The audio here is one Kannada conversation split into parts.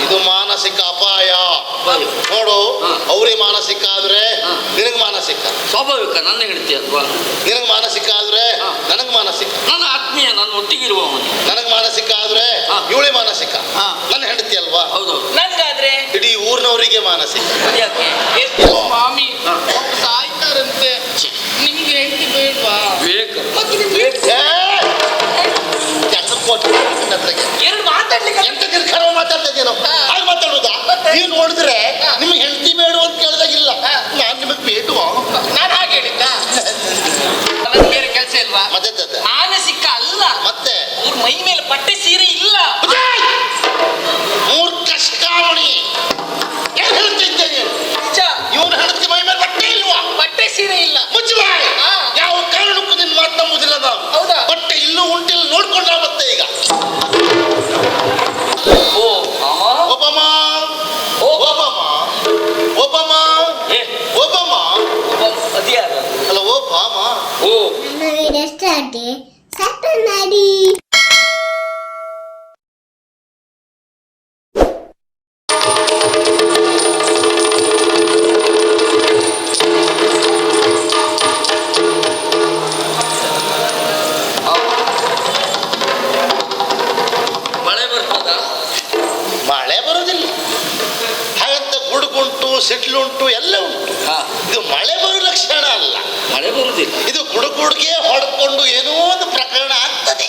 ಇದು ಮಾನಸಿಕ ಅಪಾಯ. ನೋಡು, ಅವ್ರಿಗೆ ಮಾನಸಿಕ ಆದ್ರೆ ನಿನಗ್ ಮಾನಸಿಕ. ಸ್ವಾಭಾವಿಕ. ನನ್ನ ಹೆಂಡತಿ ಅಲ್ವಾ? ನಿನಗ್ ಮಾನಸಿಕ ಆದ್ರೆ ನನಗ್ ಮಾನಸಿಕ. ನನ್ನ ಆತ್ಮೀಯ, ನನ್ನ ಒಟ್ಟಿಗಿರುವ ನನಗ್ ಮಾನಸಿಕ ಆದ್ರೆ ಇವಳಿ ಮಾನಸಿಕ. ನನ್ನ ಹೆಂಡತಿ ಅಲ್ವಾ? ಹೌದು. ನನ್ಗಾದ್ರೆ ಇಡೀ ಊರಿನವರಿಗೆ ಮಾನಸಿಕ. ಯಾಕೆ ಸ್ವಾಮಿ ಸಾಯ್ತಾರಂತೆ, ನಿಮ್ಗೆ ಹೆಂಡತಿ ಬೇಡ್ವಾ? ಬೇಕು. ಎರಡು ಮಾತಾಡ್ಲಿಕ್ಕೆ ಎಂತ ಖರಾಬ್ ಮಾತಾಡ್ತಾ ಇದ್ದೇನೋ ಹಾಗೆ ಮಾತಾಡುದಾ? ನೀವು ನೋಡಿದ್ರೆ ನಿಮ್ಗೆ ಹೆಂಡತಿ ಬೇಡ ಅಂತ ಕೇಳಿದಾಗಿಲ್ಲ, ನಾನ್ ನಿಮಗ್ ಬೇಡುವ. ನಾನು ಹಾಗೆ ಹೇಳಿದ್ದ? ನನಗೆ ಬೇರೆ ಕೆಲಸ ಇಲ್ವಾ? ಮತ್ತೆ ಮಾನಸಿಕ ಅಲ್ಲ, ಮತ್ತೆ ಅವ್ರ ಮೈ ಮೇಲೆ ಪಟ್ಟೆ ಸೀರೆ ಇಲ್ಲ. ಮೂರ್ಖಶ್ಕಾವಣಿ ಏನ್ ಹೇಳ್ತಿದ್ದೆ ನೀನು? ಇವನು ಹೆಂಡತಿ ಮೈ ಮೇಲೆ ಬಟ್ಟೆ ಇಲ್ವಾ? ಬಟ್ಟೆ ಸೀರೆ ಇಲ್ಲ. ಮುಚ್ಚಬಾಯ್. ಯಾವ ಕಾರಣಕ್ಕೂ ನಿನ್ ಮಾತು ನಂಬುದಿಲ್ಲ ನಾವು. ಹೌದಾ? ಬಟ್ಟೆ ಇಲ್ಲೂ ಉಂಟಿಲ್ಲ ನೋಡ್ಕೊಂಡ್ರ ಮತ್ತೆ ಈಗ ಒಬ್ಬಮ್ಮ ಅದ್ಯಾರ ಅಲ್ಲ ಓ ಬಾಮ. ಓ ಮಾಡಿ ಮಳೆ ಬರ್ತದ? ಮಳೆ ಬರುದಿಲ್ಲ. ಹಾಗಂತ ಗುಡುಗುಂಟು ಸಿಡ್ಲುಂಟು ಎಲ್ಲ ಉಂಟು. ಇದು ಮಳೆ ಬರೋ ಲಕ್ಷಣ ಅಲ್ಲ. ಮಳೆ ಬರುದಿಲ್ಲ. ಇದು ಗುಡುಗುಡ್ಗೆ ಹೊಡ್ಕೊಂಡು ಏನೋ ಒಂದು ಪ್ರಕರಣ ಆಗ್ತದೆ.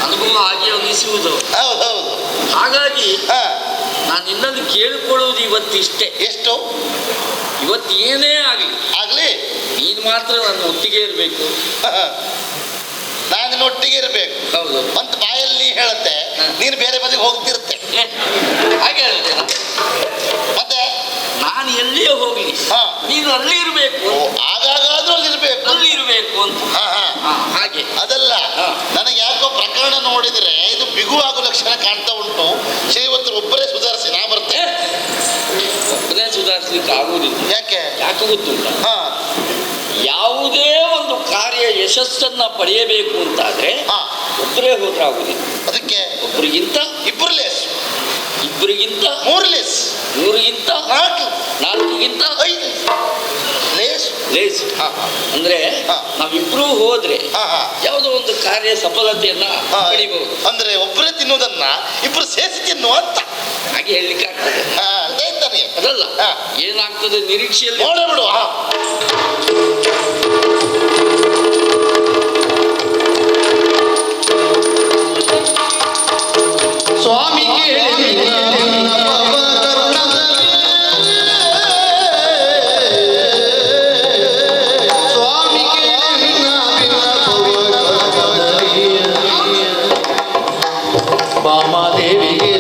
ಅನುಭವ ಹಾಗೆ ಅನಿಸುವುದು. ಹೌದೌದು. ಹಾಗಾಗಿ ನಾನು ಇನ್ನೊಂದು ಕೇಳಿಕೊಳ್ಳುವುದು ಇವತ್ತಿಷ್ಟೇ. ಎಷ್ಟು? ಇವತ್ತು ಏನೇ ಆಗ್ಲಿ ನೀನು ಮಾತ್ರ ನನ್ನ ಒಟ್ಟಿಗೆ ಇರಬೇಕು. ನಾನು ಒಟ್ಟಿಗೆ ಇರಬೇಕು. ಹೌದು. ಅಂತ ಬಾಯಲ್ಲಿ ನೀ ಹೇಳುತ್ತೆ, ನೀನು ಬೇರೆ ಬದಿಗೆ ಹೋಗ್ತಿರುತ್ತೆ. ಹಾಗೆ ಹೇಳ್ತೇನೆ. ಮತ್ತೆ ನಾನು ಎಲ್ಲಿಯೇ ಹೋಗ್ಲಿ ನೀನು ಅಲ್ಲಿ ಇರಬೇಕು. ಆಗಾಗಾದ್ರೂ ಅಲ್ಲಿರ್ಬೇಕು. ಅಲ್ಲಿ ಇರಬೇಕು ಅಂತ. ಹಾಗೆ ಅದಲ್ಲ, ನನಗೆ ಯಾಕೋ ಪ್ರಕರಣ ನೋಡಿದ್ರೆ ಇದು ಬಿಗು ಆಗೋ ಲಕ್ಷಣ ಕಾಣ್ತಾ ಉಂಟು. ಶ್ರೀವತ್ತರು ಒಬ್ಬರೇ ಸುಧಾರಿಸಿ ನಾ ಬರ್ತೇನೆ. ಒಬ್ಬರೇ ಸುಧಾರಿಸ್ಲಿಕ್ಕೆ ಆಗುವುದಿಲ್ಲ. ಯಾಕೆ ಗೊತ್ತುಂಟ? ಯಾವುದೇ ಒಂದು ಕಾರ್ಯ ಯಶಸ್ಸನ್ನ ಪಡೆಯಬೇಕು ಅಂತಾದ್ರೆ ಒಬ್ಬರೇ ಹೋದ್ರೆ ಆಗುದಿಲ್ಲ. ಅದಕ್ಕೆ ಒಬ್ಬರಿಗಿಂತ ಇಬ್ಬರು ಲೇಸ್, ಇಬ್ಬರಿಗಿಂತ ಮೂರು ಲೇಸ್, ಮೂರಿಗಿಂತ ನಾಲ್ಕು, ನಾಲ್ಕಿಗಿಂತ ಐದು ಲೇಸ್. ಲೇಸ್ ಅಂದ್ರೆ ನಾವಿಬ್ರು ಹೋದ್ರೆ ಯಾವುದೋ ಒಂದು ಕಾರ್ಯ ಸಫಲತೆಯನ್ನ ಪಡಿಬಹುದು. ಅಂದ್ರೆ ಒಬ್ಬರೇ ತಿನ್ನುವುದನ್ನ ಇಬ್ರು ಸೇರಿಸಿ ತಿನ್ನುವ ಅಂತ ಹಾಗೆ ಹೇಳಲಿಕ್ಕೆ ಆಗ್ತದೆ. ಅದಲ್ಲ, ಏನಾಗ್ತದೆ ನಿರೀಕ್ಷೆಯಲ್ಲಿ ನೋಡಬಿಡುವ. ಸ್ವಾಮಿ ಬಾಮಾದೇವಿಗೆ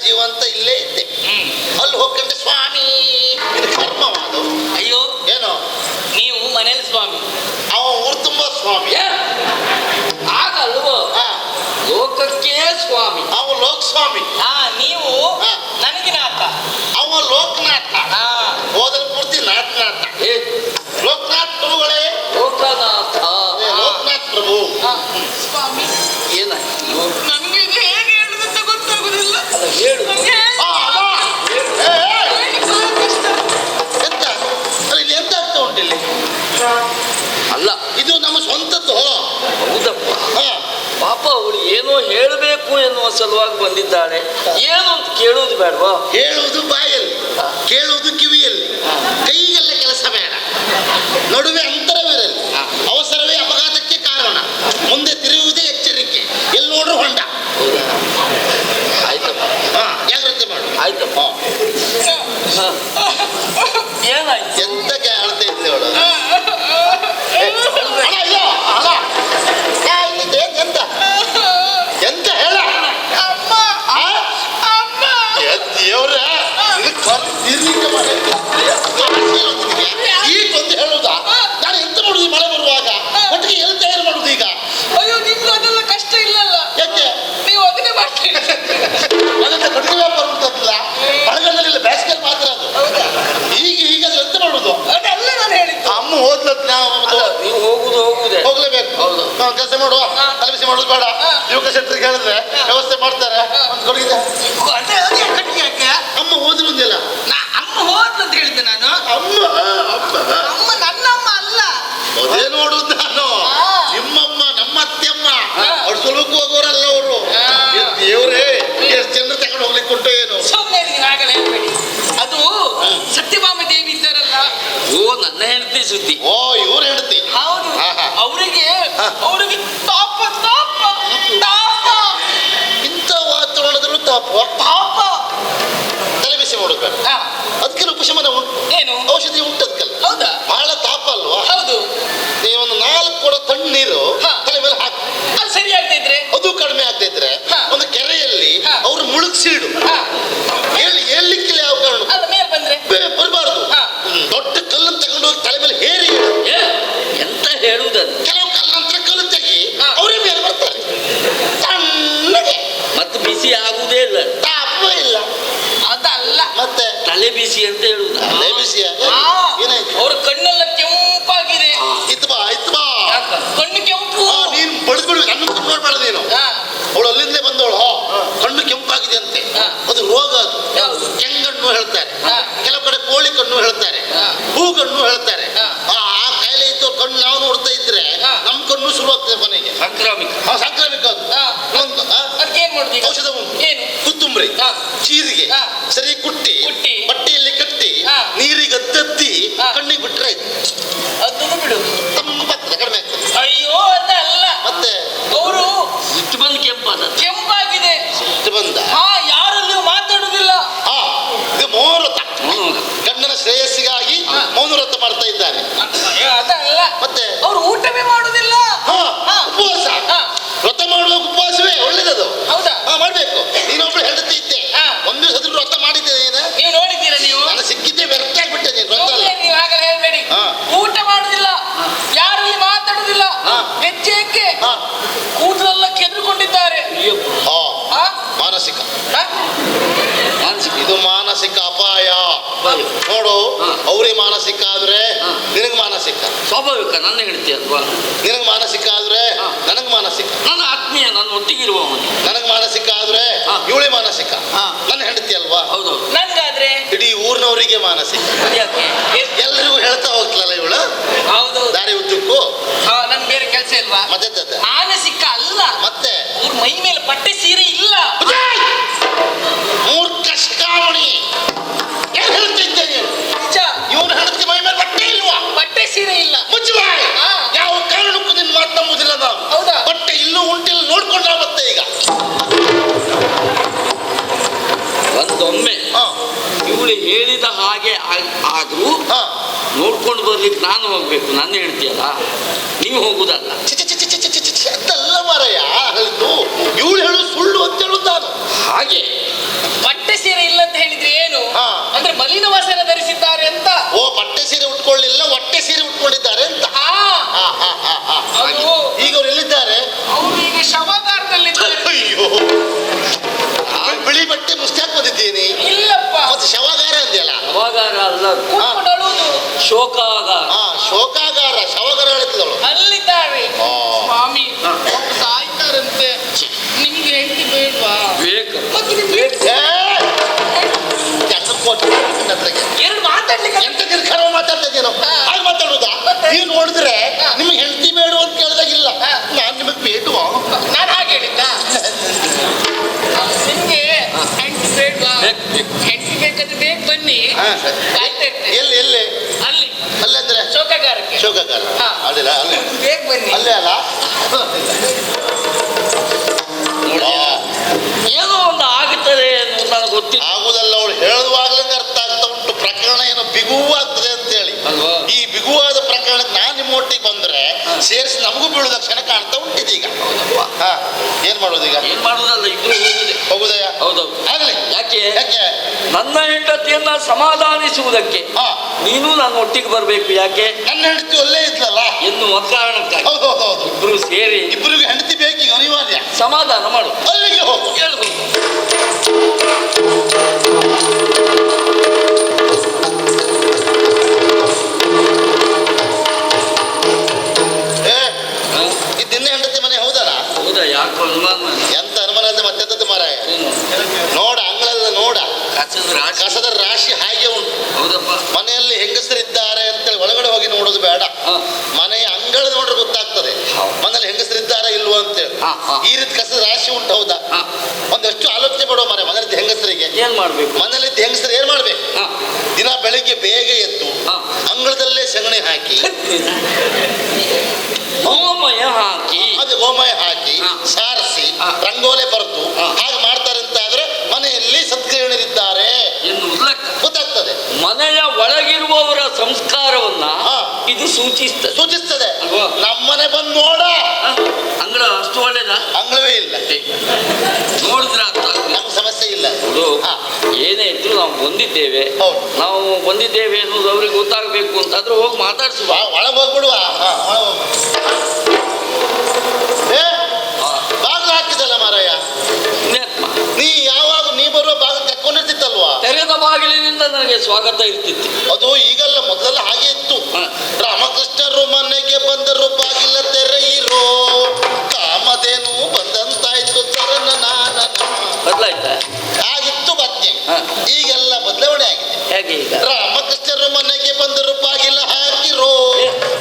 ಜೀವಂತ ಇಲ್ಲೇ ಇದ್ದೆ. ಅಲ್ಲಿ ಹೋಗ್ಕೊಂಡೆ ಸ್ವಾಮಿ ಕರ್ಮವಾದ. ಅಯ್ಯೋ ಏನೋ ನೀವು ಮನೇಲಿ ಸ್ವಾಮಿ, ಅವ ಊರು ತುಂಬ ಸ್ವಾಮಿ. ಆಗಲ್ವೋ? ಲೋಕಕ್ಕೆ ಸ್ವಾಮಿ, ಅವ ಲೋಕ ಸ್ವಾಮಿ. ನೀವು ನನಗಿನಾಥ, ಅವ ಲೋಕನಾಥ. ಹೋದಲ್ಲಿ ಪೂರ್ತಿ ನಾಥನಾಥ. ಲೋಕನಾಥ್ ಪ್ರಭುಗಳೇ, ಲೋಕನಾಥ, ಲೋಕನಾಥ್ ಪ್ರಭು ಸ್ವಾಮಿ. ಏನಾಯ್ತು? ನನಗೆ ಹೇಗೆ ಹೇಳುದಂತ ಗೊತ್ತಾಗುದಿಲ್ಲ. ಹೇಳು. ಎಂತ ಇಲ್ಲಿ ಎಂತ ಆಗ್ತಾ ಉಂಟಿಲ್ಲಿ? ಅಲ್ಲ, ಇದು ನಮ್ಮ ಸ್ವಂತದ್ದು. ಹೌದಪ್ಪ. ಪಾಪ ಅವಳು ಏನೋ ಹೇಳಬೇಕು ಎನ್ನುವ ಸಲುವಾಗಿ ಬಂದಿದ್ದಾಳೆ. ಏನು ಅಂತ ಕೇಳುವುದು ಬೇಡವಾ? ಹೇಳುವುದು ಬಾಯಲ್ಲಿ, ಕೇಳುವುದು ಕಿವಿಯಲ್ಲಿ. ಕೈಗೆಲ್ಲ ಕೆಲಸ ಬೇಡ, ನಡುವೆ ಅಂತರವಿರಲಿ. ಅವಸರವೇ ಅಪಘಾತಕ್ಕೆ ಕಾರಣ. ಮುಂದೆ ತಿರುಗುವುದೇ ಎಚ್ಚರಿಕೆ. ಏನಾಯ್ತು? ಎಂತಕ್ಕೆ ಅಳ್ತಾ ಇದ್ದೆ ಅವಳು? ಎಂತ ಎಂತ ಹೇಳ ದೇವ್ರ ಈಗೊಂದು ಹೇಳುದಾ? ನಾನು ಎಂತ ಮಾಡುದು ಮಳೆ ಬರುವಾಗ ಒಟ್ಟಿಗೆ ಎಲ್ಲಿ ತಯಾರು ಮಾಡುದು ಈಗ? ಅಯ್ಯೋ ನಿಮ್ದು ಅದೆಲ್ಲ ಕಷ್ಟ ಇಲ್ಲಲ್ಲ, ಯಾಕೆ ನೀವು ಅದನ್ನೇ ಮಾಡ್ತೀರಿ. ಅದನ್ನ ಕಟ್ಟಿಗೆ ವ್ಯಾಪಾರ ಉಂಟಲ್ಲ, ಮಳೆಗಾಲದಲ್ಲಿ ಬೇಸಿಗೆಯಲ್ಲಿ ಮಾತ್ರ ಅದು. ಈಗ ಅದು ಎಂತ ಮಾಡುದು? ಅದೆಲ್ಲ ನಾನು ಹೇಳಿದ್ದು. ಅಮ್ಮ ಹೋದ್ಲತ್ ನಾವು ನೀವು ಹೋಗುದೇ ಹೋಗ್ಲೇಬೇಕು. ಹೌದು. ಕೆಲಸ ಮಾಡುವ, ತಲೆಬಿಸಿ ಮಾಡೋದು ಬೇಡ. ಯುವಕ ಶೆಟ್ಟರಿಗೆ ಹೇಳಿದ್ರೆ ವ್ಯವಸ್ಥೆ ಮಾಡ್ತಾರೆ. ಒಂದು ಕೊಡುಗಿದೆ. ಅದೇ ಅದೇ ಕಟ್ಟಿಗೆ ಯಾಕೆ? ಅಮ್ಮ ಹೋದ್ರು ಅಂದಿಲ್ಲ. ಅಮ್ಮ ಹೋದ್ಲು ಅಂತ ಹೇಳಿದ್ದೆ ನಾನು. ಅಮ್ಮ ಅಮ್ಮ ನನ್ನ ಅಮ್ಮ ಅಲ್ಲ. ಅದೇ ನೋಡುದು ನಾನು. ನಿಮ್ಮಮ್ಮ ನಮ್ಮ ಅತ್ತೆಮ್ಮ ಅವ್ರು ಸುಲಭಕ್ಕೆ ಹೋಗೋರಲ್ಲ ಅವರು. ದೇವ್ರೇ ಎಷ್ಟು ಜನರು ತಗೊಂಡು ಹೋಗ್ಲಿಕ್ಕೆ ಉಂಟು ಏನು? ಸುಮ್ಮನೆ ಆಗಲೇ ಹೇಳ್ಬೇಡಿ. ಅದು ಸತ್ಯಭಾಮ ದೇವಿ ಇದ್ದಾರಲ್ಲ. ಓ ನನ್ನ ಹೆಂಡತಿ ಸುದ್ದಿ. ಓ ಇವ್ರು ಹೇಳ್ತಿ. ಹೌದು. ಅವರಿಗೆ ತಾಪ ತಾಪ ತಾಪ. ಇಂಥ ವಾತಾವರಣದಲ್ಲೂ ತಾಪ ತಾಪ. ತಲೆಬಿಸಿ ಮಾಡೋದು ಬೇಡ. ಅದಕ್ಕೆಲ್ಲ ಉಪಶಮನ ಉಂಟು, ಏನು ಔಷಧಿ ಉಂಟು ಅದಕ್ಕೆಲ್ಲ. ಹೌದಾ? ಬಹಳ ತಾಪ ಅಲ್ವಾ? ಹೌದು. ನೀವೊಂದು 4 ಕೊಡ ತಣ್ಣೀರು ತಲೆ ಮೇಲೆ ಹಾಕಿ, ಅದು ಸರಿ ಆಗ್ತಾ ಇದ್ರೆ, ಅದು ಕಡಿಮೆ ಆಗದೆ ಇದ್ರೆ ಒಂದು ಕೆರೆಯಲ್ಲಿ ಅವ್ರು ಮುಳುಗಿಸಿಡು. ಹೇಳ್ಲಿಕ್ಕಿಲ್ಲ ಯಾವ ಕಾರಣ. ಅಲ್ಲ ಮೇಲೆ ಬಂದ್ರೆ ಬರಬಾರ್ದು. ದೊಡ್ಡ ಕಲ್ಲನ್ನು ತಗೊಂಡು ಹೋಗಿ ತಲೆ ಮೇಲೆ ಹೇರಿ ಇಡು. ಎಂತ ಹೇಳುವುದನ್ನು? ಕೆಲವು ಕಲ್ಲಂತರ ಕಲ್ಲು ತೆಗಿ, ಅವರೇ ಮೇಲೆ ಬರ್ತಾರೆ ತಣ್ಣಗೆ. ಮತ್ತೆ ಬಿಸಿ ಆಗುವುದೇ ಇಲ್ಲ, ತಾಪ ಇಲ್ಲ. ಅದಲ್ಲ ಮತ್ತೆ ತಲೆ ಬಿಸಿ ಅಂತ ಹೇಳುದು. ತಲೆ ಬಿಸಿಯ ಏನಾಯ್ತು? ಅವ್ರ ಕಣ್ಣೆಲ್ಲ ಕೆಂಪಾಗಿದೆ. ಇತ್ತು ಬಾ ಕಣ್ಣು ಕೆಂಪು. ನೀನ್ ಬಡಿದ್ ಬಿಡು, ಕಣ್ಣು ನೋಡ್ಬೇಡ ನೀನು. ಅವಳು ಅಲ್ಲಿಂದಲೇ ಬಂದವಳು. ಕಣ್ಣು ಕೆಂಪಾಗಿದೆ ಅಂತೆ. ಅದು ರೋಗ. ಅದು ಕೆಂಗಣ್ಣು ಹೇಳ್ತಾರೆ, ಕೆಲವು ಕಡೆ ಕೋಳಿ ಕಣ್ಣು ಹೇಳ್ತಾರೆ, ಹೂಗಣ್ಣು ಹೇಳ್ತಾರೆ. ಆ ಕಾಯಿಲೆ ಇದ್ದು ಕಣ್ಣು ನಾವು ನೋಡ್ತಾ ಇದ್ರೆ ನಮ್ ಕಣ್ಣು ಶುರುವಾಗ್ತದೆ ಕೊನೆಗೆ. ಸಾಂಕ್ರಾಮಿಕ. ಸಾಂಕ್ರಾಮಿಕ ಅದು. ಅದಕ್ಕೇನ್ ಮಾಡುದು? ಔಷಧ ಉಂಟು. ಏನು? ಕೊತ್ತಂಬರಿ, ಜೀರಿಗೆ ಸರಿ ಕುಟ್ಟಿ ಬಟ್ಟೆಯಲ್ಲಿ ಕಟ್ಟಿ ನೀರಿಗೆ ಅದ್ದದ್ದಿ ಕಣ್ಣಿಗೆ ಬಿಟ್ರೆ ಆಯ್ತು. ಅದನ್ನು ಬಿಡು, ತಂಪಾಗ್ತದೆ, ಕಡಿಮೆ ಆಗ್ತದೆ. ಅಯ್ಯೋ ಅದಲ್ಲ. ಮತ್ತೆ ಅವರು ಇಷ್ಟು ಬಂದು ಕೆಂಪಾದ. ಕೆಂಪಾಗಿದೆ. ಇಷ್ಟು ಬಂದ. ಯಾರಲ್ಲಿ ಮಾತಾಡುದಿಲ್ಲ. ಇದು ಮೌನವ್ರತ. ಗಂಡನ ಶ್ರೇಯಸ್ಸಿಗಾಗಿ ಮೌನವ್ರತ ಮಾಡ್ತಾ ಇದ್ದಾರೆ. ಅದಲ್ಲ. ಮತ್ತೆ ಅವ್ರು ಊಟವೇ ಮಾಡುದಿಲ್ಲ. ಉಪವಾಸ. ವ್ರತ ಮಾಡುವಾಗ ಉಪವಾಸವೇ ಒಳ್ಳೇದದು. ಹೌದಾ? ಮಾಡ್ಬೇಕು. ನೀನೊಬ್ಳು ಹೆಂಡತಿ ಇದ್ದೆ, ಒಂದು ದಿವಸ ವ್ರತ ಮಾಡಿದ್ದೆ. ನೀವು ನೋಡಿದ್ದೀರಾ? ನೀವು ನಾನು ಸಿಕ್ಕಿದ್ದೆ ವ್ಯರ್ಥ ಆಗ್ಬಿಟ್ಟೆ. ನೀನು ವ್ರತ ಅಲ್ಲ. ನೀವು ಹಾಗೆ ಹೇಳ್ಬೇಡಿ. ಊಟ ಮಾಡುದಿಲ್ಲ, ಯಾರಲ್ಲಿ ಮಾತಾಡುದಿಲ್ಲ, ಹೆಜ್ಜೆಕ್ಕೆ ಕೂದಲೆಲ್ಲ ಕೆದ್ರುಕೊಂಡಿದ್ದಾರೆ. ಮಾನಸಿಕ ಇದು ಮಾನಸಿಕ ಅಪಾಯ ನೋಡು. ಅವ್ರಿಗೆ ಮಾನಸಿಕ ಆದ್ರೆ ನಿನಗ್ ಮಾನಸಿಕ. ಸ್ವಾಭಾವಿಕ. ನನ್ನ ಹೆಂಡತಿ ಅಲ್ವಾ? ನಿನಗ್ ಮಾನಸಿಕ ಆದ್ರೆ ನನಗ್ ಮಾನಸಿಕ. ನನ್ನ ಆತ್ಮೀಯ, ನನ್ನ ಒಟ್ಟಿಗಿರುವವನು. ನನಗ್ ಮಾನಸಿಕ ಆದ್ರೆ ಇವಳೇ ಮಾನಸಿಕ. ನನ್ನ ಹೆಂಡತಿ ಅಲ್ವಾ? ಹೌದು. ನನ್ಗಾದ್ರೆ ಇಡೀ ಊರಿನವರಿಗೆ ಮಾನಸಿಕ. ಯಾಕೆ? ಎಲ್ರಿಗೂ ಹೇಳ್ತಾ ಹೋಗ್ತಲ್ಲ ಇವಳು. ಹೌದು. ದಾರಿ ಉದ್ದಕ್ಕೂ ನನ್ ಬೇರೆ ಕೆಲಸ ಇಲ್ವಾ? ಮತ್ತೆ ಮಾನಸಿಕ ಅಲ್ಲ. ಮತ್ತೆ ಅವ್ರ ಮೈ ಮೇಲೆ ಪಟ್ಟೆ ಸೀರೆ ಇಲ್ಲ. ಮೂರ್ಖ ಶಿಖಾಮಣಿ. ಏನ್ ಹೇಳ್ತಿದ್ದೆ ನೀನು? ನಿಜ. ಇವನು ಹೆಂಡತಿ ಮೈ ಮೇಲೆ ಬಟ್ಟೆ ಇಲ್ವಾ? ಪಟ್ಟೆ ಸೀರೆ ಇಲ್ಲ. ಮುಚ್ಚಬಾಯ್. ಯಾವ ಕಾರಣಕ್ಕೂ ನಿನ್ನ ಮಾತು ನಂಬುದಿಲ್ಲ ನಾವು. ಹೌದಾ? ಬಟ್ಟೆ ಇಲ್ಲೂ ಉಂಟಿಲ್ಲ ನೋಡ್ಕೊಂಡ ಮತ್ತೆ ಈಗ ಒಂದೊಮ್ಮೆ ಇವಳು ಹೇಳಿದ ಹಾಗೆ ಆದ್ರೂ ನೋಡ್ಕೊಂಡು ಬರ್ಲಿಕ್ಕೆ ನಾನು ಹೋಗ್ಬೇಕು. ನನ್ನ ಹೇಳ್ತೀಯಲ್ಲ, ನೀವು ಹೋಗುದಲ್ಲ. ಅದಲ್ಲ ಮಾರಯ್ಯ ಹೇಳಿದ್ದು. ಇವಳು ಹೇಳು ಸುಳ್ಳು ಅಂತ ಹೇಳುದು ನಾನು. ಹಾಗೆ ಬಟ್ಟೆ ಸೀರೆ ಇಲ್ಲ ಅಂತ ಹೇಳಿದ್ರೆ ಏನು? ಅಂದ್ರೆ ಮಲಿನ ವಾಸನೆ ಧರಿಸಿದ್ದಾರೆ ಅಂತ. ಓ, ಬಟ್ಟೆ ಸೀರೆ ಉಟ್ಕೊಳ್ಳಿಲ್ಲ, ಹೊಟ್ಟೆ ಸೀರೆ ಉಟ್ಕೊಂಡಿದ್ದಾರೆ ಅಂತ. ಈಗ ಅವ್ರು ಎಲ್ಲಿದ್ದಾರೆ? ಅವರು ಈಗ ಶವಾಗಾರದಲ್ಲಿದ್ದಾರೆ. ಅಯ್ಯೋ, ಬಿಳಿ ಬಟ್ಟೆ ಮುಸ್ತಾಕ್ ಬಂದಿದ್ದೀನಿ. ಇಲ್ಲಪ್ಪ, ಮತ್ತೆ ಶವಗಾರ ಅಂದ್ಯಲ್ಲ. ಶವಾಗಾರ ಅಲ್ಲ, ಶೋಕಾಗಾರ. ಶೋಕಾಗಾರ. ಶವಗಾರ ಹೇಳ್ತಿದ್ದಳು. ಅಲ್ಲಿದ್ದಾರೆ. ಸ್ವಾಮಿ ಸಾಯ್ತಾರಂತೆ. ನಿಮ್ಗೆ ಹೆಂಡತಿ ಬೇಡ್ವಾ? ಬೇಕು. ಮತ್ತೆ ನಿಮ್ಗೆ ಎರಡು ಮಾತಾಡ್ಲಿಕ್ಕೆ ಎಂತ ನಿರ್ಖರ ಮಾತಾಡ್ತಾ ಇದ್ದೇನೋ ಹಾಗೆ ಮಾತಾಡುದಾ? ನೀವು ನೋಡಿದ್ರೆ ನಿಮ್ಗೆ ಹೆಂಡತಿ ಬೇಡ ಅಂತ ಕೇಳಿದಾಗಿಲ್ಲ. ನಾನ್ ನಿಮಗ್ ಬೇಡುವ? ನಾನು ಹಾಗೆ ಹೇಳಿದ್ದ. ನಿಮ್ಗೆ ಹೆಂಡತಿ ಬೇಡ್ವಾ? ಹೆಂಡತಿ ಬೇಕಾದ್ರೆ ಬೇಗ ಬನ್ನಿ, ಕಾಯ್ತಾ ಇರ್ತೇನೆ. ಎಲ್ಲಿ ಅಲ್ಲಿ ಅಂದ್ರೆ ಶೋಕಾಗಾರಕ್ಕೆ. ಶೋಕಾಗಾರ ಅಲ್ಲಿಲ್ಲ, ಅಲ್ಲಿ ಬೇಗ ಬನ್ನಿ. ಅಲ್ಲೇ ಅಲ್ಲ. ಏನೋ ಒಂದು ಆಗುತ್ತದೆ ಅನ್ನೋದು ನನಗೆ ಗೊತ್ತಿಲ್ಲ. ಆಗುದಲ್ಲ, ಅವಳು ಹೇಳುವಾಗ್ಲೇ ಅರ್ಥ ಆಗ್ತಾ ಉಂಟು. ಸೇರಿಸಿ ನಮಗೂ ಬೀಳುವ ಲಕ್ಷಣ ಕಾಣ್ತಾ ಉಂಟಿದೆ ಈಗ. ಹಾ, ಏನ್ ಮಾಡೋದು ಈಗ? ಏನ್ ಮಾಡುದಲ್ಲ, ಇಬ್ರು ಹೋಗುದೇ. ಹೋಗುದಯ್ಯ? ಹೌದೌದು. ಆಗ್ಲಿ. ಯಾಕೆ? ಯಾಕೆ? ನನ್ನ ಹೆಂಡತಿಯನ್ನ ಸಮಾಧಾನಿಸುವುದಕ್ಕೆ ಹಾ, ನೀನು ನಾನು ಒಟ್ಟಿಗೆ ಬರ್ಬೇಕು. ಯಾಕೆ? ನನ್ನ ಹೆಂಡತಿ ಒಳ್ಳೆ ಇದ್ಲಲ್ಲ ಎನ್ನುವ ಕಾರಣಕ್ಕಾಗಿ ಹೌದು ಹೌದು ಹೌದು. ಇಬ್ರು ಸೇರಿ ಇಬ್ಬರಿಗೆ ಹೆಂಡತಿ ಬೇಕೀಗ ಅನಿವಾರ್ಯ. ಸಮಾಧಾನ ಮಾಡು. ಅಲ್ಲಿಗೆ ಹೋಗು. ಹೇಳ್ಬೋದು. ನಿನ್ನ ಹೆಂಡತಿ ಮನೆ ಹೌದಲ್ಲ? ಹೌದಾ? ಯಾಕೋ ಅನುಮಾನ? ಎಂತ ಅನುಮಾನ ಅಂದ್ರೆ ಮತ್ತೆಂತದ್ದು ಮಾರಾಯ. ಏನು? ನೋಡ ಅಂಗಳದ ನೋಡ ಕಸದ ರಾಶಿ. ಕಸದ ರಾಶಿ ಹಾಗೆ ಉಂಟು. ಹೌದಪ್ಪ. ಮನೆಯಲ್ಲಿ ಹೆಂಗಸರಿದ್ದಾರೆ ಅಂತೇಳಿ ಒಳಗಡೆ ಹೋಗಿ ನೋಡೋದು ಬೇಡ. ಮನೆಯ ಅಂಗಳ ನೋಡ್ರೆ ಗೊತ್ತಾಗ್ತದೆ ಮನೇಲಿ ಹೆಂಗಸರಿದ್ದಾರಾ ಇಲ್ವಾ ಅಂತೇಳಿ. ಈ ರೀತಿ ಕಸದ ರಾಶಿ ಉಂಟು. ಹೌದಾ? ಒಂದಷ್ಟು ಆಲೋಚನೆ ಮಾಡುವ ಮನೆ ಮನೇಲಿ ಹೆಂಗಸರಿಗೆ ಏನ್ ಮಾಡ್ಬೇಕು? ಮನೇಲಿ ಹೆಂಗಸರು ಏನ್ ಮಾಡ್ಬೇಕು? ದಿನ ಬೆಳಿಗ್ಗೆ ಬೇಗ ಎದ್ದು ಅಂಗಳದಲ್ಲೇ ಸಗಣಿ ಹಾಕಿ ಗೋಮಯ ಹಾಕಿ ಅದು ಗೋಮಯ ಹಾಕಿ ಸಾರಿಸಿ ರಂಗೋಲೆ ಬರೆದು ಹಾಗೆ ಮಾಡ್ತಾರೆ ಅಂತ ಆದ್ರೆ ಮನೆಯಲ್ಲಿ ಸದ್ಗೃಹಿಣಿಯರಿದ್ದಾರೆ ಎನ್ನುವುದು ಲೆಕ್ಕ. ಗೊತ್ತಾಗ್ತದೆ. ಮನೆಯ ಒಳಗಿರುವವರ ಸಂಸ್ಕಾರವನ್ನ ಇದು ಸೂಚಿಸ್ತದೆ. ಅಲ್ವಾ? ನಮ್ಮನೆ ಬಂದು ನೋಡ. ಅಂಗಳ ಅಷ್ಟು ಒಳ್ಳೇದ? ಅಂಗಳವೇ ಇಲ್ಲ. ನೋಡಿದ್ರ ನಮ್ಗೆ ಸಮಸ್ಯೆ ಇಲ್ಲ. ಏನೇ ಇದ್ರು ನಾವು ಬಂದಿದ್ದೇವೆ. ನಾವು ಬಂದಿದ್ದೇವೆ ಅನ್ನೋದು ಅವ್ರಿಗೆ ಗೊತ್ತಾಗಬೇಕು ಅಂತಾದ್ರೆ ಹೋಗಿ ಮಾತಾಡ್ಸುವ. ಒಳಗೆ ಹೋಗ್ಬಿಡುವ. ಬಾಗಿಲು ಹಾಕಿದಲ್ಲ ಮಾರಾಯ. ನೀ ಯಾವಾಗ ನೀ ಬರುವ ಬಾಗಿಲು ತಕ್ಕೊಂಡಿರ್ತಿತ್ತಲ್ವಾ? ತೆರೆದ ಬಾಗಿಲಿನಿಂದ ನನಗೆ ಸ್ವಾಗತ ಇರ್ತಿತ್ತು. ಅದು ಈಗಲ್ಲ, ಮೊದಲೆಲ್ಲ ಹಾಗೆ ಇತ್ತು. ರಾಮಕೃಷ್ಣರು ಮನೆಗೆ ಬಂದರು ಬಾಗಿಲ ತೆರೆಯಿರೋ, ಕಾಮಧೇನು ಬಂದಂತಾಯ್ತು ಚರಣ ನಾನ. ಬದಲಾಯ್ತಾ? ಆಗಿತ್ತು ಬದ್ನೆ. ಈಗೆಲ್ಲ ಬದಲಾವಣೆ ಆಗಿದೆ. ಹೇಗೆ ಈಗ? ರಾಮಕೃಷ್ಣರು ಮನೆಗೆ ಬಂದರು ಬಾಗಿಲ ಹಾಕಿರೋ,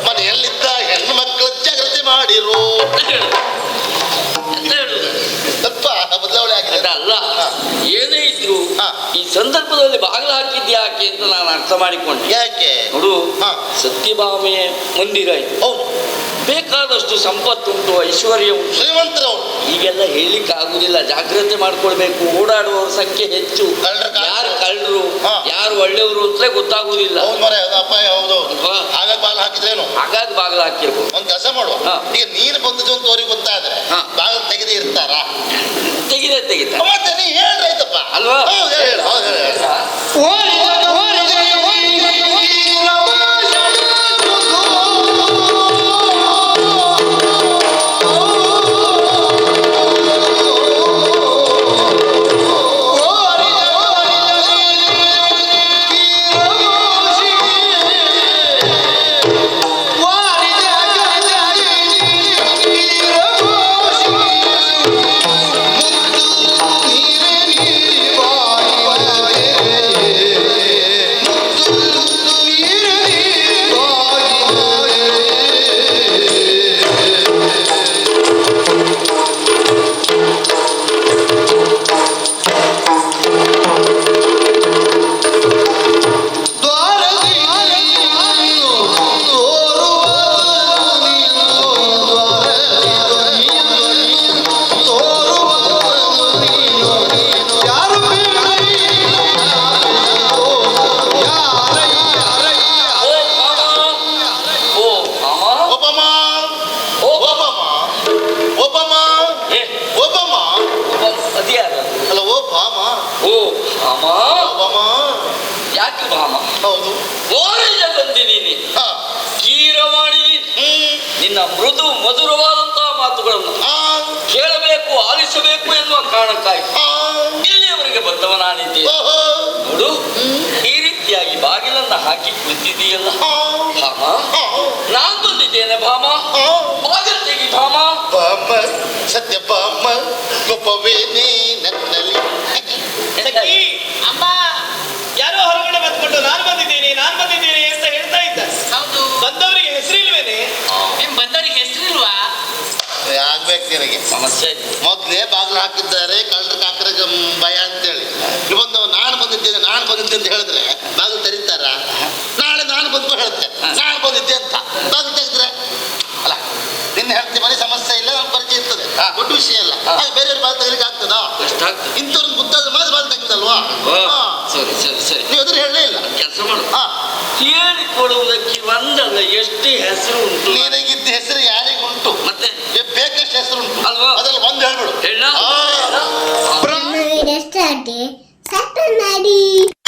ಮನೆಯಲ್ಲಿದ್ದ ಹೆಣ್ಣು ಮಕ್ಕಳ ಜಾಗೃತಿ ಮಾಡಿರೋ. ಎಂತ ಹೇಳುದು? ಸ್ವಲ್ಪ ಬದಲಾವಣೆ ಆಗಿದೆ. ಅಲ್ಲ, ಏನೇ ಇದ್ರು ಈ ಸಂದರ್ಭದಲ್ಲಿ ಬಾಗಿಲು ಹಾಕಿದ್ದೆ ಯಾಕೆ ಅಂತ ನಾನು ಅರ್ಥ ಮಾಡಿಕೊಂಡೆ. ಯಾಕೆ? ನೋಡು, ಸತ್ಯಭಾಮೆ ಮಂದಿರ ಇದೆ. ಹೌದು. ಬೇಕಾದಷ್ಟು ಸಂಪತ್ತುಂಟು, ಐಶ್ವರ್ಯ ಉಂಟು, ಶ್ರೀಮಂತರವರು. ಈಗೆಲ್ಲ ಹೇಳಲಿಕ್ಕೆ ಆಗುದಿಲ್ಲ. ಜಾಗ್ರತೆ ಮಾಡ್ಕೊಳ್ಬೇಕು. ಓಡಾಡುವವರ ಸಂಖ್ಯೆ ಹೆಚ್ಚು. ಯಾರು ಕಳ್ಳರು ಯಾರು ಒಳ್ಳೆಯವರು ಅಂತಲೇ ಗೊತ್ತಾಗುದಿಲ್ಲ. ಅಪಾಯ. ಹೌದು. ಆಗಾಗ ಬಾಗಿಲು ಹಾಕಿದ್ರೇನು? ಆಗಾಗ ಬಾಗಿಲು ಹಾಕಿರ್ಬೋದು. ಒಂದ್ ಕೆಲಸ ಮಾಡುವ. ಈಗ ನೀನು ಬಂದಿದ್ದು ಅಂತ ಅವ್ರಿಗೆ ಗೊತ್ತಾದ್ರೆ ಬಾಗಿಲು ತೆಗೆದೇ ಇರ್ತಾರ? ತೆಗಿದ ಮತ್ತೆ ನೀ ಹೇಳ್ರೈತಪ್ಪ ಅಲ್ವಾ? ಯಾಕೆ ಭಾಮ? ಹೌದು. ಓರಿಯ ಬಂದಿನಿ ಕೀರವಾಣಿ. ನಿನ್ನ ಮೃದು ಮಧುರವಾದಂತಹ ಮಾತುಗಳನ್ನು ಕೇಳಬೇಕು, ಆಲಿಸಬೇಕು ಎನ್ನುವ ಕಾರಣಕ್ಕಾಗಿ ಇಲ್ಲಿಯವರೆಗೆ ಬಂದವ ನಾನಿದ್ದೇನೆ. ನೋಡು, ಈ ರೀತಿಯಾಗಿ ಬಾಗಿಲನ್ನ ಹಾಕಿ ಕುಳಿತಿದೆಯಲ್ಲ ಭಾಮ, ನಾನ್ ಬಂದಿದ್ದೇನೆ ಭಾಮ. ಬಾಗಿಲು ತೆಗಿ ಭಾಮ. ಸತ್ಯ ಭಾಮ, ಗೊಪ್ಪವೇ ನೀ ನನ್ನಲ್ಲಿ. ಅಮ್ಮ ಯಾರೋ ಹೊರಗಡೆ ಬಂದ್ಕೊಂಡು ನಾನು ಬಂದಿದ್ದೇನೆ ಅಂತ ಹೇಳ್ತಾ ಇದ್ದ. ಹೌದು. ಬಂದವರಿಗೆ ಹೆಸರಿಲ್ವೇನೆ? ನಿಮ್ ಬಂದವರಿಗೆ ಹೆಸರಿಲ್ವಾ? ಆಗ್ಬೇಕು ನಿನಗೆ ಸಮಸ್ಯೆ. ಮೊದ್ಲೇ ಬಾಗಿಲು ಹಾಕಿದ್ದಾರೆ, ಕಳ್ಳರ ಕಾಕರ ಭಯ ಅಂತೇಳಿ. ಬಂದವ ನಾನು ಬಂದಿದ್ದೇನೆ ಅಂತ ಹೇಳಿದ್ರೆ ಬಾಗಿಲು ತೆರೀತಾರ? ನಾಳೆ ನಾನು ಬಂದು ಹೇಳ್ತೆ ನಾನು ಬಂದಿದ್ದೆ ಅಂತ ಬಾಗಿಲು ತೆಗೆದ್ರೆ ಅಲ್ಲ, ನಿನ್ನ ಹೇಳ್ತಿ ಮನೆ ಸಮಸ್ಯೆ ಇಲ್ಲ, ನನ್ನ ಪರಿಚಯ ಇರ್ತದೆ, ದೊಡ್ಡ ವಿಷಯ ಅಲ್ಲ. ಹಾಗೆ ಬೇರೆಯವ್ರ ಬಾಗಿಲು ತೆಗಲಿಕ್ಕೆ ಆಗ್ತದ? ಇಂಥವ್ರನ್ನ ಗೊತ್ತಾದ್ರೆ ಮಾತ್ರ ಬಾಗಿಲು ತೆಗಿದಲ್ವಾ? ಸರಿ ಸರಿ ಸರಿ, ನೀವು ಅದ್ರ ಹೇಳಲೇ ಇಲ್ಲ. ಕೆಲಸ ಮಾಡು. ಹೇಳಿಕೊಡುವುದಕ್ಕೆ ಒಂದಲ್ಲ ಎಷ್ಟು ಹೆಸರು ಉಂಟು. ನಿನಗಿದ್ದ ಹೆಸರು ಬೇಕಷ್ಟು ಹೆಸರು ಉಂಟು ಅಲ್ವಾ? ಅದ್ರಲ್ಲಿ ಒಂದು ಹೇಳ್ಬಿಡು. ಹೇಳ ಆ, Start. Saturday.